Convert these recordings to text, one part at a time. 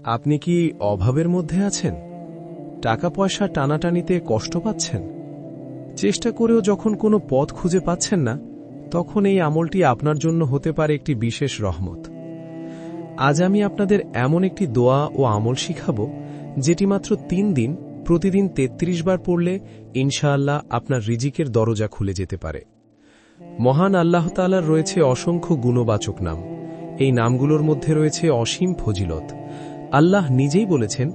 আপনি কি অভাবের মধ্যে আছেন? টাকা পয়সা টানাটানিতে কষ্ট পাচ্ছেন? চেষ্টা করেও যখন কোনো পথ খুঁজে পাচ্ছেন না, তখন এই আমলটি আপনার জন্য হতে পারে একটি বিশেষ রহমত। আজ আমি আপনাদের এমন একটি দোয়া ও আমল শিখাব, যেটি মাত্র ৩ দিন প্রতিদিন ৩৩ বার পড়লে ইনশাআল্লাহ আপনার রিজিকের দরজা খুলে যেতে পারে। মহান আল্লাহ তাআলার রয়েছে অসংখ্য গুণবাচক নাম। এই নামগুলোর মধ্যে রয়েছে অসীম ফজিলত। আল্লাহ নিজেই বলেছেন,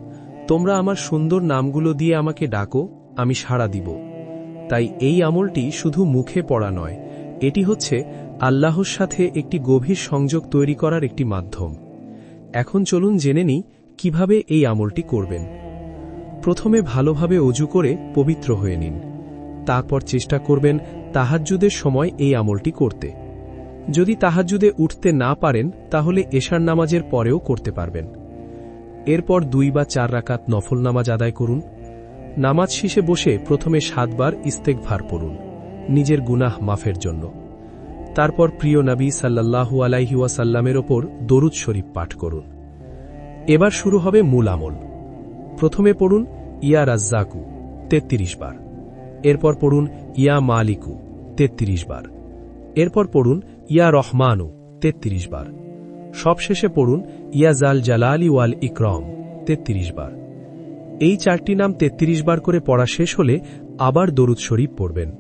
তোমরা আমার সুন্দর নামগুলো দিয়ে আমাকে ডাকো, আমি সাড়া দিব। তাই এই আমলটি শুধু মুখে পড়া নয়, এটি হচ্ছে আল্লাহর সাথে একটি গভীর সংযোগ তৈরি করার একটি মাধ্যম। এখন চলুন জেনে নিই কিভাবে এই আমলটি করবেন। প্রথমে ভালোভাবে অজু করে পবিত্র হয়ে নিন। তারপর চেষ্টা করবেন তাহাজ্জুদের সময় এই আমলটি করতে। যদি তাহাজ্জুদে উঠতে না পারেন, তাহলে এশার নামাজের পরেও করতে পারবেন। এরপর 2 বা 4 রাকাত নফল নামাজ আদায় করুন। নামাজ শেষে বসে প্রথমে 7 বার ইস্তেগফার পড়ুন, নিজের গুনাহ মাফের জন্য। তারপর প্রিয় নবী সাল্লাল্লাহু আলাইহি ওয়াসাল্লামের ওপর দরুদ শরীফ পাঠ করুন। এবার শুরু হবে মূল আমল। প্রথমে পড়ুন ইয়া রাজ্জাকু 33 বার। এরপর পড়ুন ইয়া মালিকু 33 বার। এরপর পড়ুন ইয়া রহমানু 33 বার। সবশেষে পড়ুন ইয়া জাল জালালি ওয়াল ইকরাম 33 বার। এই 4টি নাম 33 বার করে পড়া শেষ হলে আবার দরুদ শরীফ পড়বেন।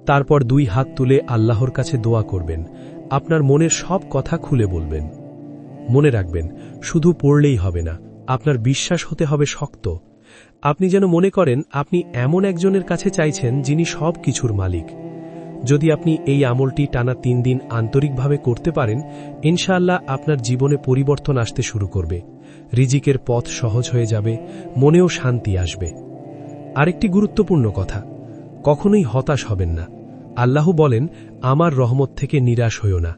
তারপর 2 হাত তুলে আল্লাহর কাছে দোয়া করবেন, আপনার মনের সব কথা খুলে বলবেন। মনে রাখবেন, শুধু পড়লেই হবে না, আপনার বিশ্বাস হতে হবে শক্ত। আপনি যেন মনে করেন আপনি এমন একজনের কাছে চাইছেন যিনি সব কিছুর মালিক। যদি আপনি এই আমলটি টানা 3 দিন আন্তরিকভাবে করতে পারেন, ইনশাআল্লাহ আপনার জীবনে পরিবর্তন আসতে শুরু করবে। রিজিকের পথ সহজ হয়ে যাবে, মনেও শান্তি আসবে। আরেকটি গুরুত্বপূর্ণ কথা, কখনোই হতাশ হবেন না। আল্লাহ বলেন, আমার রহমত থেকে নিরাশ হইও না।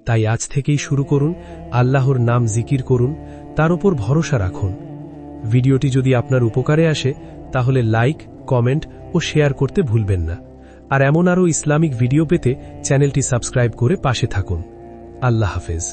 তাই আজ থেকেই শুরু করুন, আল্লাহর নাম জিকির করুন, তার উপর ভরসা রাখুন। ভিডিওটি যদি আপনার উপকারে আসে, তাহলে লাইক, কমেন্ট ও শেয়ার করতে ভুলবেন না। আর এমন আরও ইসলামিক ভিডিও পেতে চ্যানেলটি সাবস্ক্রাইব করে পাশে থাকুন। আল্লাহ হাফেজ।